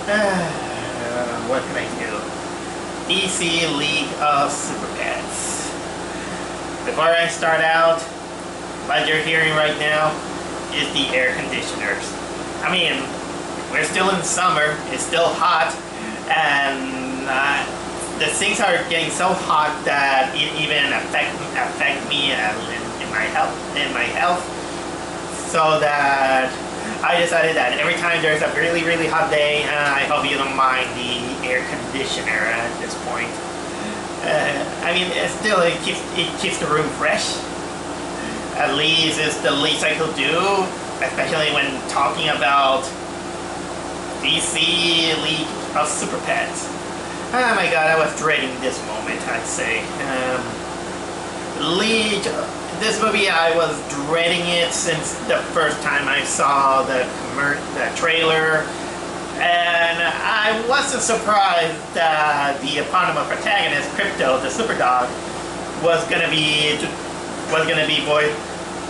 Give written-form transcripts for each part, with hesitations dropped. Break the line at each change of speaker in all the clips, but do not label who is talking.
What can I do? DC League of Super Pets. Before I start out, what you're hearing right now is the air conditioners. I mean, we're still in summer, it's still hot, and the things are getting so hot that it even affect me in my health. So that I decided that every time there's a really hot day, I hope you don't mind the air conditioner at this point. I mean, it keeps the room fresh. At least it's the least I could do, especially when talking about DC League of Super Pets. Oh my god, I was dreading this moment, I'd say. This movie, I was dreading it since the first time I saw the trailer, and I wasn't surprised that the eponymous protagonist, Crypto, the super dog, was gonna be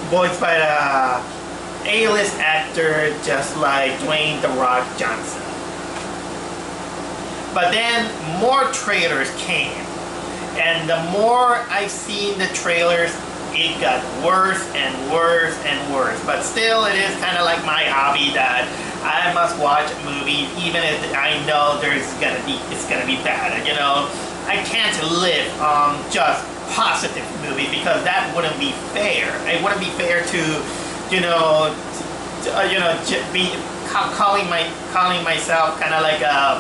voiced by a A-list actor just like Dwayne "The Rock" Johnson. But then more trailers came, and the more I've seen the trailers, it got worse and worse and worse. But still, it is kind of like my hobby that I must watch a movie even if I know it's gonna be bad. You know, I can't live on just positive movies because that wouldn't be fair. It wouldn't be fair to, be calling myself kind of like a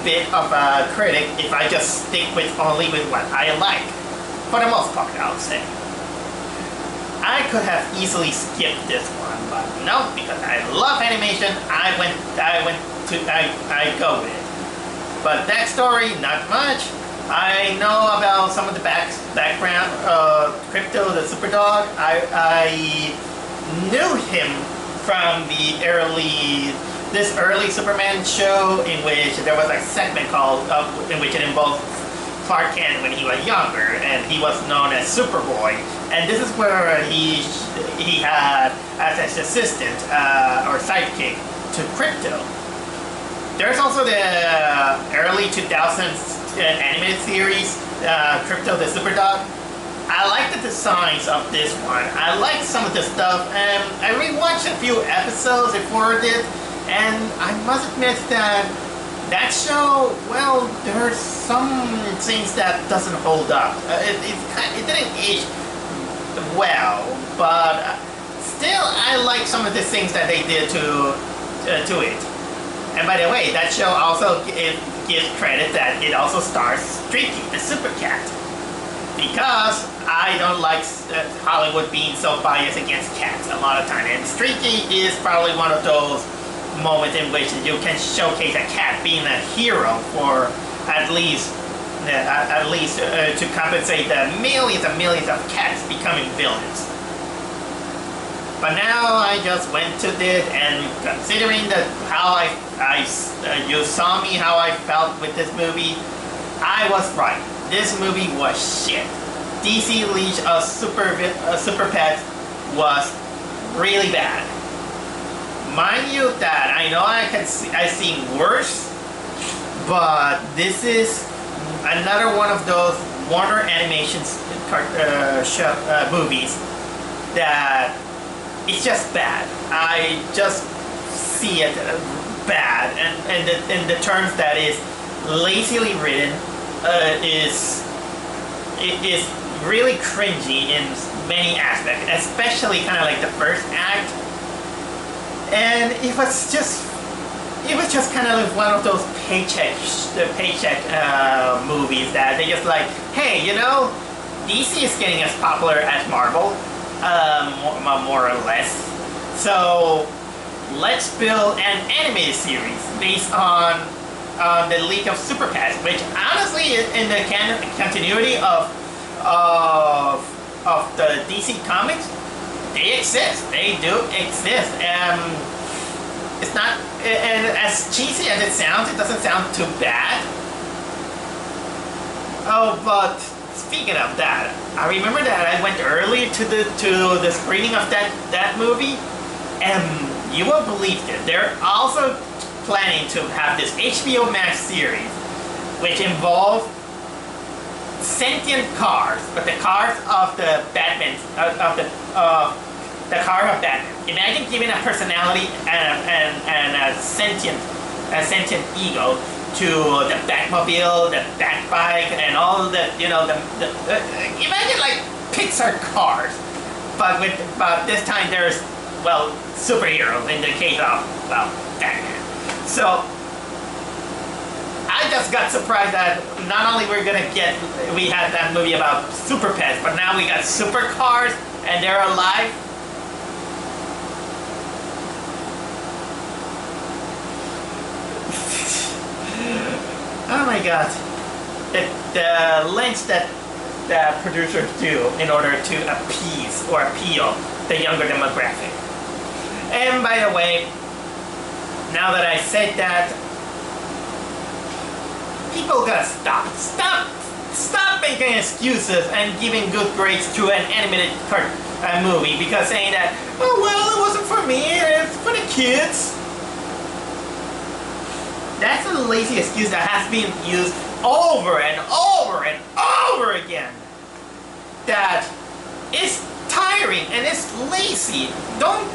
bit of a critic if I just stick only with what I like. For the most part, I would say. I could have easily skipped this one, but no, because I love animation, I go with it. But that story, not much. I know about some of the background. Crypto, the super dog. I knew him from this early Superman show, in which there was a segment called in which it involved Clark Kent when he was younger, and he was known as Superboy. And this is where he had as his assistant or sidekick to Crypto. There's also the early 2000s animated series, Crypto the Superdog. I like the designs of this one. I like some of the stuff, and I rewatched a few episodes before this, and I must admit that show, well, there's some things that doesn't hold up. It didn't age well, but still, I like some of the things that they did to it. And by the way, that show also gives credit that it also stars Streaky, the super cat. Because I don't like Hollywood being so biased against cats a lot of time. And Streaky is probably one of those moments in which you can showcase a cat being a hero for at least to compensate the millions and millions of cats becoming villains. But now I just went to this, and considering how you saw me, how I felt with this movie, I was right. This movie was shit. DC League of Super Pets was really bad. Mind you that I know I've seen worse, but this is another one of those Warner Animations movies that it's just bad. I just see it bad, and the terms that is lazily written is really cringy in many aspects, especially kind of like the first act. And it was just kind of like one of those paycheck movies that they just like, hey, DC is getting as popular as Marvel, more or less. So let's build an animated series based on the League of Super Pets, which honestly, in the continuity of the DC comics, they exist. They do exist. It's not, and as cheesy as it sounds, it doesn't sound too bad. Oh, but speaking of that, I remember that I went early to the screening of that movie, and you won't believe it. There also planning to have this HBO Max series, which involves sentient cars, but the cars of the Batman, the car of Batman. Imagine giving a personality and a sentient ego to the Batmobile, the Batbike, and all the imagine like Pixar cars, but this time there's superheroes in the case of Batman. So I just got surprised that not only we had that movie about super pets, but now we got supercars and they're alive. Oh my god. The lengths that the producers do in order to appease or appeal the younger demographic. And by the way, now that I said that, people gotta stop making excuses and giving good grades to an animated movie because saying that, oh well, it wasn't for me, it's for the kids. That's a lazy excuse that has been used over and over and over again. That is tiring and it's lazy. Don't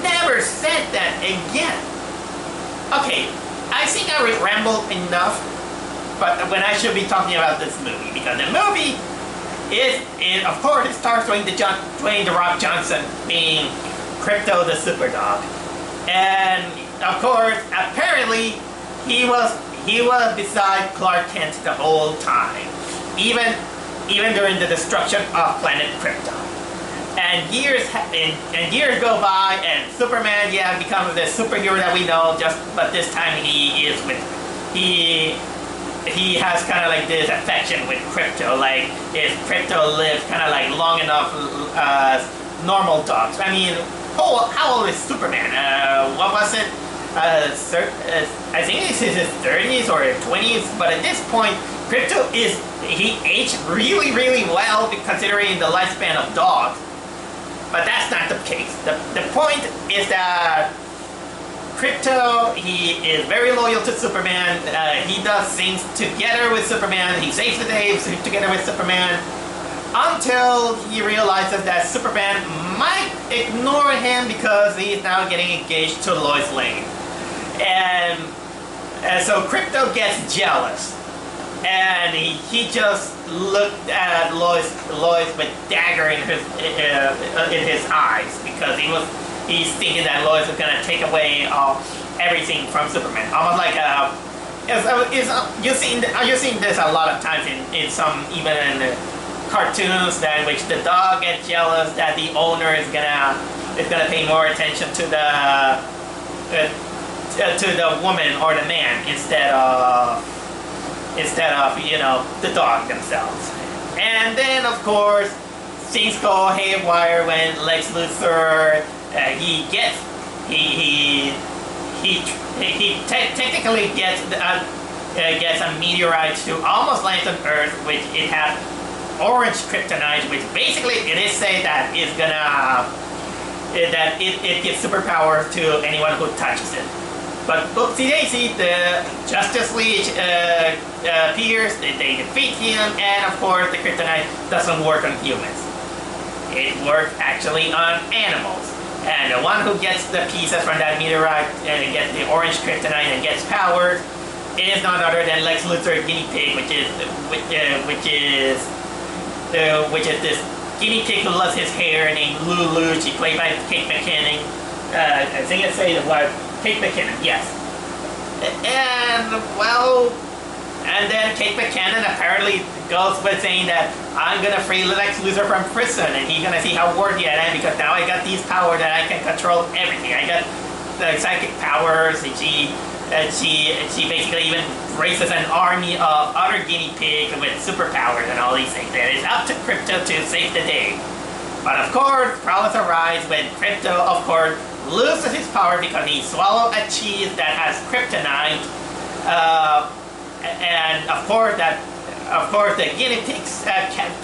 never say that again. Okay, I think I rambled enough, but when I should be talking about this movie, because the movie of course, it stars Dwayne The Rock Johnson being Crypto the Superdog, and of course, apparently, he was beside Clark Kent the whole time, even during the destruction of Planet Krypton. And years go by, and Superman, becomes the superhero that we know. But this time he has kind of like this affection with Krypto. Like if Krypto lived kind of like long enough normal dogs. I mean, how old is Superman? What was it? I think he's in his 30s or 20s, but at this point, Krypto he aged really, really well considering the lifespan of dogs. But that's not the case. The point is that Krypto, he is very loyal to Superman. He does things together with Superman. He saves the day together with Superman. Until he realizes that Superman might ignore him because he's now getting engaged to Lois Lane. And so Krypto gets jealous, and he just looked at Lois with dagger in his eyes because he's thinking that Lois is gonna take away everything from Superman. Almost like you've seen this a lot of times in some even in cartoons that in which the dog gets jealous that the owner is gonna pay more attention to the woman or the man instead of the dog themselves. And then of course things go haywire when Lex Luthor technically gets a meteorite to almost land on Earth, which it has orange kryptonite, which basically it is said that is gonna it gives superpowers to anyone who touches it. But oopsie daisy, the Justice League appears, they defeat him, and of course the kryptonite doesn't work on humans. It works actually on animals. And the one who gets the pieces from that meteorite and gets the orange kryptonite and gets powers is none other than Lex Luthor guinea pig, which is this guinea pig who loves his hair named Lulu. She played by Kate McKinnon. I think it's say the word Kate McKinnon, yes. And then Kate McKinnon apparently goes with saying that I'm gonna free Lex Luthor from prison, and he's gonna see how worthy I am because now I got these powers that I can control everything. I got the psychic powers, and she basically even raises an army of other guinea pigs with superpowers and all these things. And it's up to Krypto to save the day. But of course, problems arise when Krypto, of course, loses his power because he swallowed a cheese that has kryptonite, and of course the guinea pigs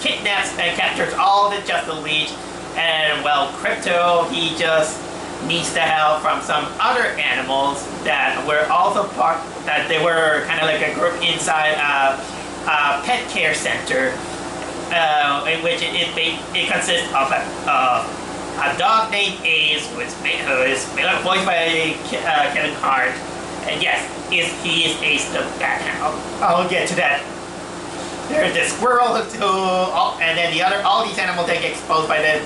kidnaps and captures all the Justice League, and well, Krypto he just needs the help from some other animals that were also part, that they were kind of like a group inside a pet care center, in which it consists of a dog named Ace, who is voiced by Kevin Hart, and yes, he is Ace the Bathound. I'll get to that. There's the squirrel and then all these animals that get exposed by the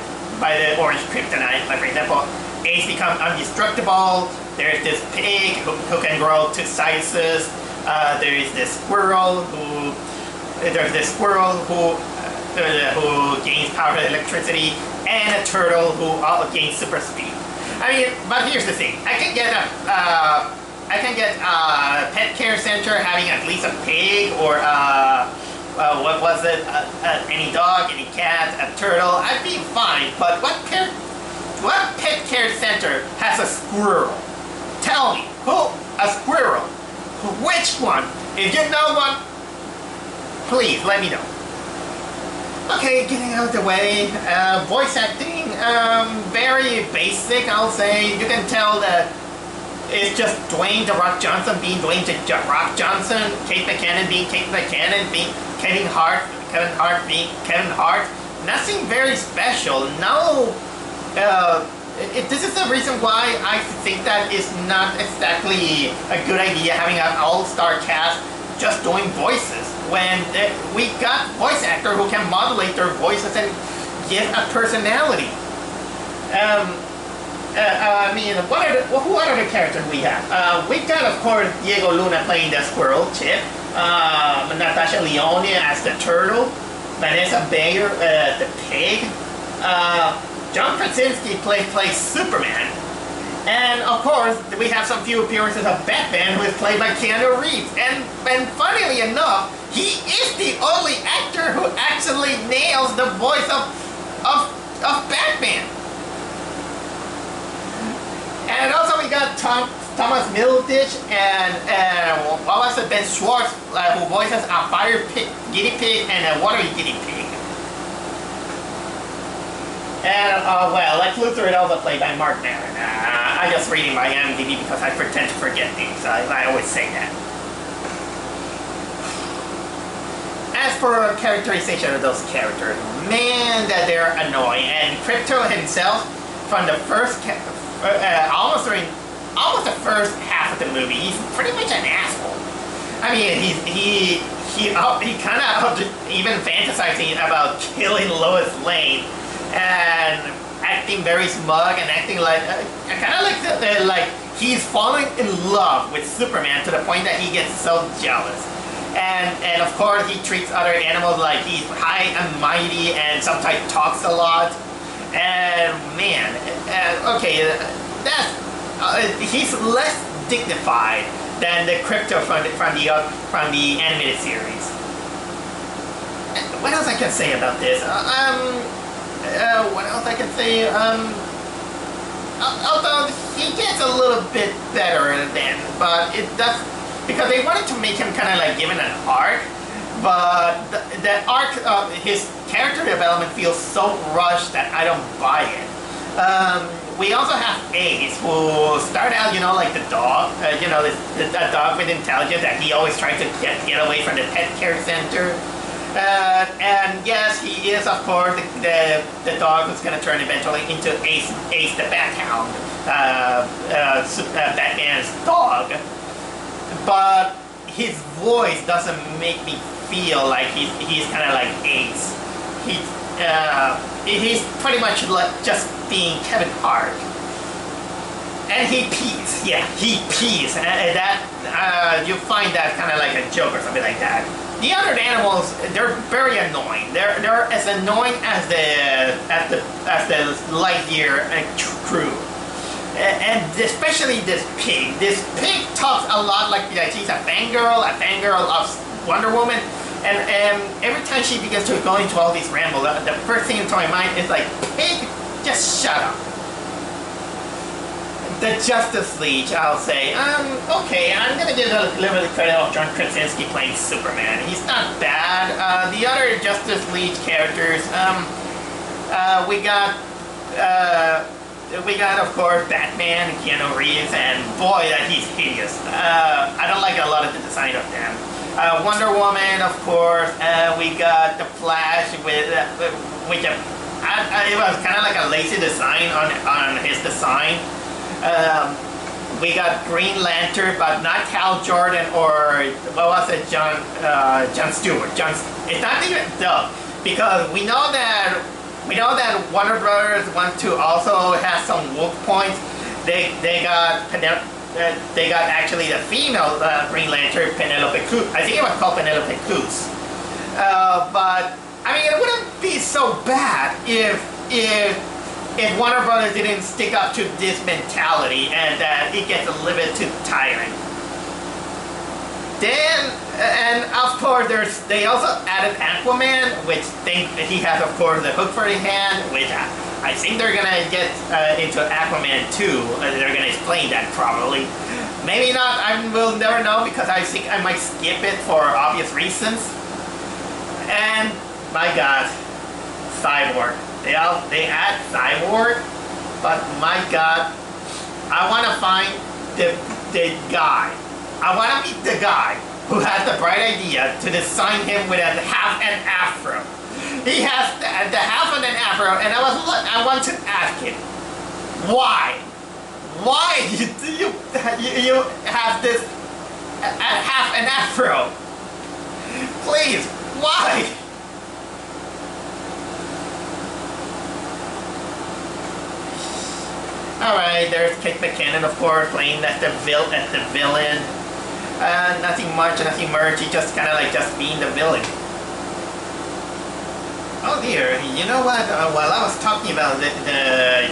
orange kryptonite. Like for example, Ace becomes indestructible. There's this pig who can grow to sizes. There is this squirrel who gains power to electricity, and a turtle who gains super speed. I mean, but here's the thing: I can get a pet care center having at least a pig or what was it? Any dog, any cat, a turtle. I'd be fine. But what pet care center has a squirrel? Tell me, who? A squirrel? Which one? If you know one, please let me know. Okay, getting out of the way. Voice acting, very basic, I'll say. You can tell that it's just Dwayne "The Rock" Johnson being Dwayne "The Rock" Johnson, Kate McKinnon being Kate McKinnon, being Kevin Hart being Kevin Hart. Nothing very special. No. This is the reason why I think that it's not exactly a good idea having an all-star cast just doing voices when we got voice actors who can modulate their voices and give a personality. I mean, who are the characters we have? We got, of course, Diego Luna playing the squirrel, Chip. Natasha Lyonne as the turtle. Vanessa Bayer as the pig. John Krasinski plays Superman. And, of course, we have some few appearances of Batman, who is played by Keanu Reeves. And funnily enough, he is the only actor who actually nails the voice of Batman. And also we got Thomas Middleditch and what was it, Ben Schwartz, who voices a fire guinea pig and a watery guinea pig. And well, Lex Luthor is also played by Mark Maron. I just reading my IMDb because I pretend to forget things. I always say that. As for characterization of those characters, man, that they're annoying. And Crypto himself, from the first almost the first half of the movie, he's pretty much an asshole. I mean, he kind of even fantasizing about killing Lois Lane and acting very smug and acting like kind of like he's falling in love with Superman to the point that he gets so jealous. And of course he treats other animals like he's high and mighty and sometimes talks a lot. And man, okay, he's less dignified than the Crypto from the animated series. What else I can say about this? What else I can say? Although he gets a little bit better then, but it does, because they wanted to make him kind of like given an arc, but the arc of his character development feels so rushed that I don't buy it. We also have Ace, who started out, you know, like the dog, the dog with intelligence that he always tried to get away from the pet care center. And yes, he is, of course, the dog who's going to turn eventually into Ace the Bathound, Batman's dog. But his voice doesn't make me feel like he's kind of like Ace. He's pretty much like just being Kevin Hart. And he pees. Yeah, he pees. And that you find that kind of like a joke or something like that. The other animals, they're very annoying. They're as annoying as the Lightyear crew. And especially this pig. This pig talks a lot like she's a fangirl of Wonder Woman. And every time she begins to go into all these rambles, the first thing into my mind is like, pig, just shut up. The Justice League, I'll say, okay, I'm gonna give a little bit of credit of John Krasinski playing Superman. He's not bad. The other Justice League characters, we got we got of course Batman, Keanu Reeves, and boy, that he's hideous. I don't like a lot of the design of them. Wonder Woman, of course. We got the Flash with which it was kind of like a lazy design on his design. We got Green Lantern, but not Hal Jordan or what was it, John Stewart. It's not even because we know that Warner Brothers want to also have some woke points. They got actually the female Green Lantern, Penelope Cruz. I think it was called Penelope Cruz. But I mean, it wouldn't be so bad if Warner Brothers didn't stick up to this mentality and that it gets a little bit too tiring. Then, and of course, they also added Aquaman, which he has, of course, the hook for the hand, which I think they're gonna get into Aquaman 2. They're gonna explain that probably. Maybe not. I will never know because I think I might skip it for obvious reasons. And my God, Cyborg. They add Cyborg, but my God, I want to find the guy. I want to meet the guy who has the bright idea to design him with a half an afro. He has the half and an afro, and I want to ask him, why? Why do you have this half an afro? Please, why? Alright, there's Kate McKinnon, of course, playing as the villain. Nothing much, nothing much. He just kind of like just being the villain. Oh dear, you know what? While I was talking about the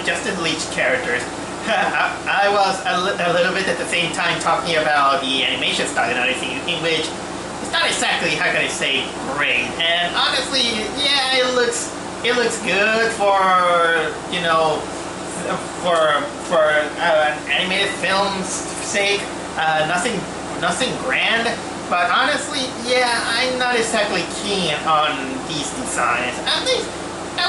Justice League characters, I was a little bit at the same time talking about the animation style and everything, in which it's not exactly, how can I say, great. And honestly, yeah, it looks good for, you know, for animated film's sake. Nothing grand, but honestly, yeah, I'm not exactly keen on these designs. At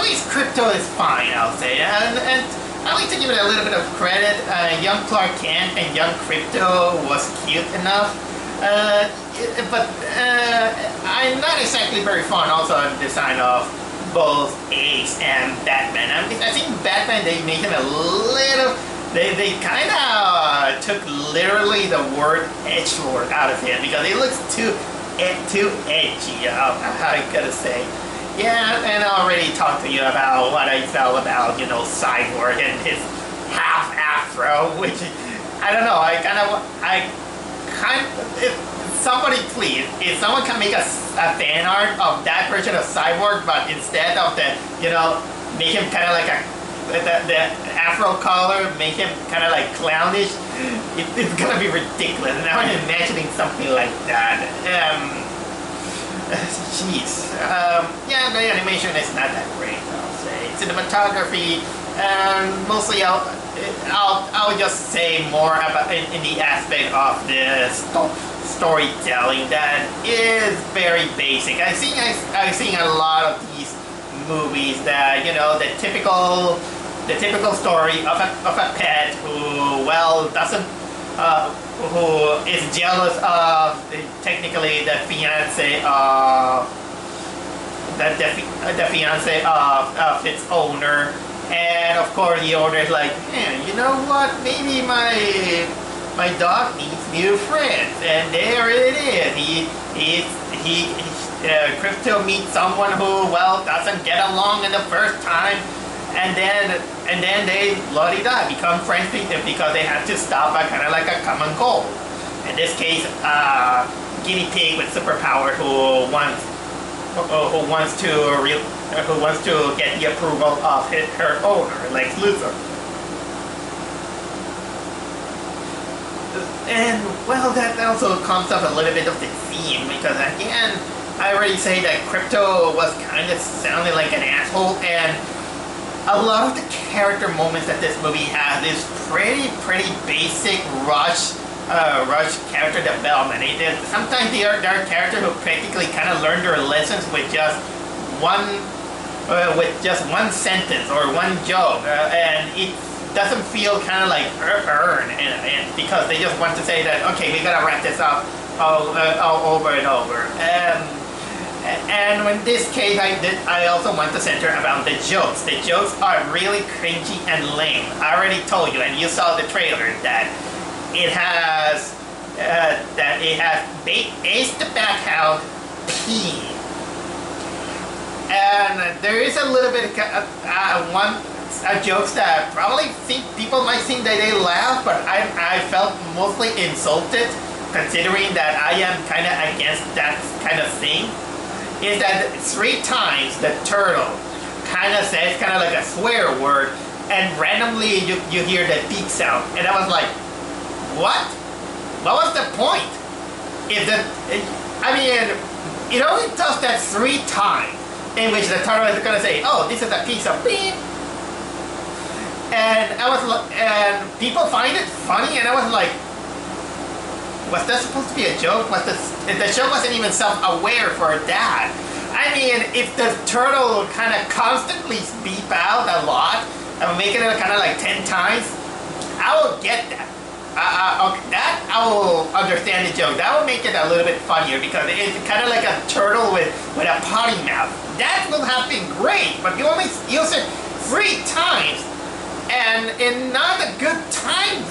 least Crypto is fine, I'll say, and I like to give it a little bit of credit. Young Clark Kent and Young Crypto was cute enough, but I'm not exactly very fond also of the design of both Ace and Batman. I think Batman, they made him a little. They kind of took literally the word edgelord out of him because he looks too edgy. How I gotta say. Yeah, and I already talked to you about what I felt about, you know, Cyborg and his half afro, which I don't know. If somebody please, if someone can make a fan art of that version of Cyborg, but instead of the, you know, make him kind of like the afro collar, make him kind of like clownish, it's gonna be ridiculous. And now I'm imagining something like that. Jeez. Yeah, the animation is not that great, I'll say. Cinematography, mostly I'll just say more about in the aspect of the storytelling that is very basic. I've seen a lot of these movies that, you know, the typical story of a pet who, well, doesn't who is jealous of technically the fiance of the fiance of its owner, and of course the owner is like, man, you know what? Maybe my dog needs new friends, and there it is. Crypto meets someone who, well, doesn't get along in the first time, and then they la-di-da become friends because they have to stop at kind of like a common goal. In this case, guinea pig with superpower who wants to get the approval of her owner, like Luthor. And well, that also comes up a little bit of the theme, because again, I already say that Crypto was kind of sounding like an asshole, and a lot of the character moments that this movie has is pretty basic rush character development. Sometimes there are characters who practically kind of learn their lessons with just one sentence or one joke, and doesn't feel kind of like earned, and because they just want to say that, okay, we gotta wrap this up all over and over. And in this case, I also want to center about the jokes. The jokes are really cringy and lame. I already told you, and you saw the trailer, that it has Ace the Backhound P. And there is a little bit of jokes that probably people might think that they laugh, but I felt mostly insulted, considering that I am kind of against that kind of thing. Is that 3 times the turtle kind of says kind of like a swear word, and randomly you hear the beep sound, and I was like, what? What was the point? I mean, it only does that 3 times, in which the turtle is gonna say, oh, this is a piece of beep. And and people find it funny, and I was like, was that supposed to be a joke? The show wasn't even self-aware for that. I mean, if the turtle kind of constantly beep out a lot, and making it kind of like 10 times, I will get that. I will understand the joke. That will make it a little bit funnier, because it's kind of like a turtle with a potty mouth. That will have been great, but you only use it 3 times, and in not good timing.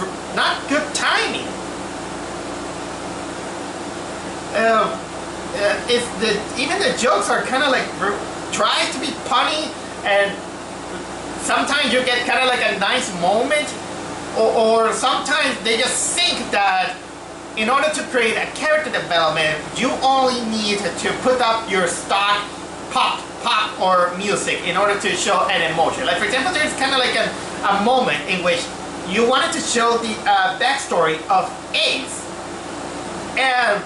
Even the jokes are kind of like tries to be funny, and sometimes you get kind of like a nice moment, or sometimes they just think that in order to create a character development, you only need to put up your stock pop or music in order to show an emotion. Like, for example, there's kind of like a moment in which you wanted to show the backstory of Ace, and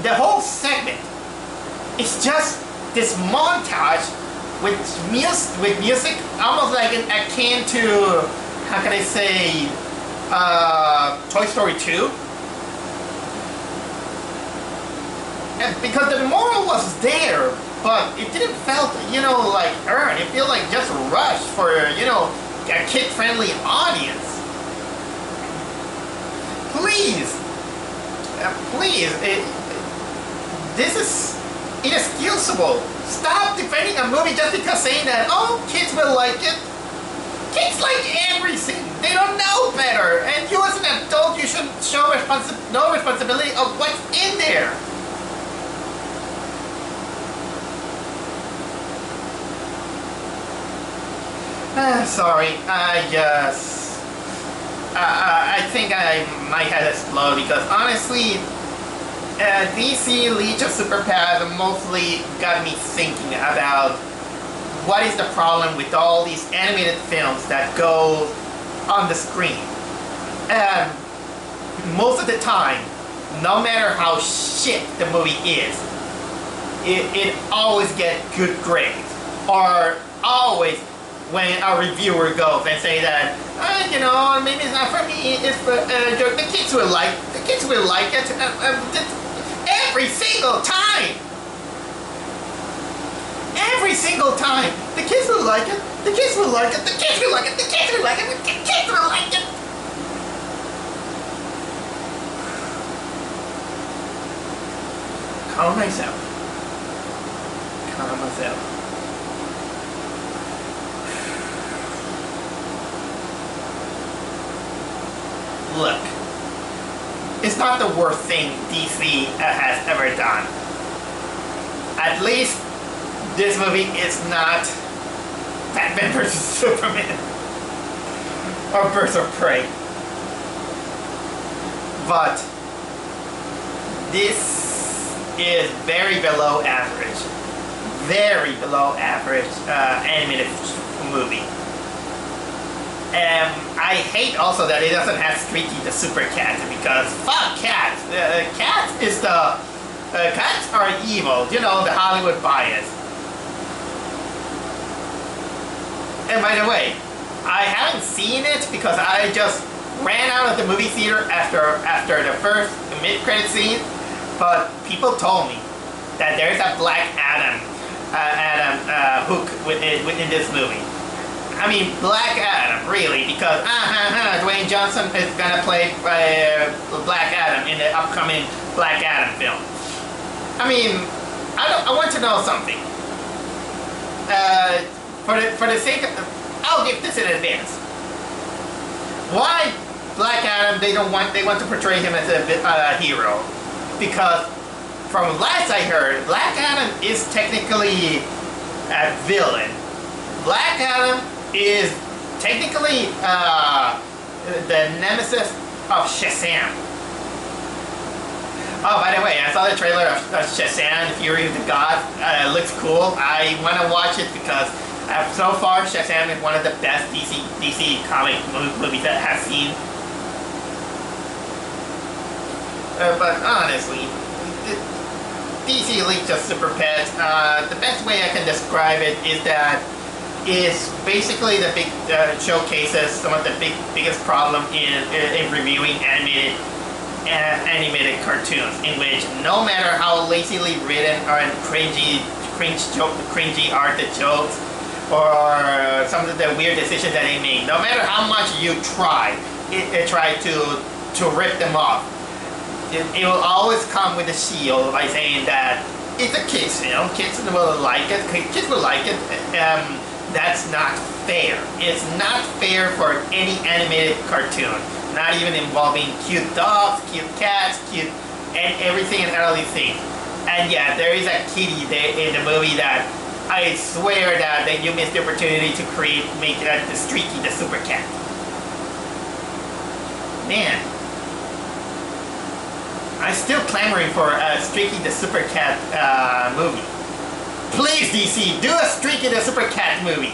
the whole segment is just this montage with music almost like akin to, how can I say, Toy Story 2. And because the moral was there, but it didn't felt, like earned. It felt like just rushed for, a kid-friendly audience. Please, this is inexcusable. Stop defending a movie just because saying that, oh, kids will like it. Kids like everything. They don't know better. And you as an adult, you should show no responsibility of what's in there. Sorry, I think I might have exploded, because honestly, DC Legion of Super-Pets mostly got me thinking about what is the problem with all these animated films that go on the screen. And most of the time, no matter how shit the movie is, it always gets good grades. Or always, when a reviewer goes and say that, maybe it's not for me, it's for the kids will like it. Every single time. Every single time. The kids will like it. The kids will like it. The kids will like it. The kids will like it. The kids will like it. Calm myself. Calm myself. Look, it's not the worst thing DC has ever done. At least this movie is not Batman vs. Superman or Birds of Prey. But this is very below average. Very below average animated movie. I hate also that it doesn't have Streaky the Super Cat, because fuck cats. Cats are evil, the Hollywood bias. And by the way, I haven't seen it because I just ran out of the movie theater after the first mid-credit scene, but people told me that there is a Black Adam hook within this movie. I mean, Black Adam, really, because Dwayne Johnson is gonna play Black Adam in the upcoming Black Adam film. I mean, I want to know something. For the sake of, I'll give this in advance. Why Black Adam? They want to portray him as a hero, because from last I heard, Black Adam is technically a villain. Black Adam is technically the nemesis of Shazam. Oh, by the way, I saw the trailer of Shazam, Fury of the God. It looks cool. I want to watch it because so far Shazam is one of the best DC comic movies that I have seen. But honestly, DC leaked just Super Pets. The best way I can describe it is that it's basically the big showcases some of the biggest problem in reviewing animated cartoons, in which no matter how lazily written or cringy are the jokes, or some of the weird decisions that they make, no matter how much you try to rip them off, it will always come with a shield by saying that it's a kids film, kids will like it, kids will like it. That's not fair. It's not fair for any animated cartoon, not even involving cute dogs, cute cats, and everything and all these things. And yeah, there is a kitty there in the movie that I swear that you missed the opportunity to make the Streaky the Super Cat. Man, I'm still clamoring for a Streaky the Super Cat movie. Please, DC, do a Streaky the Super Cat movie.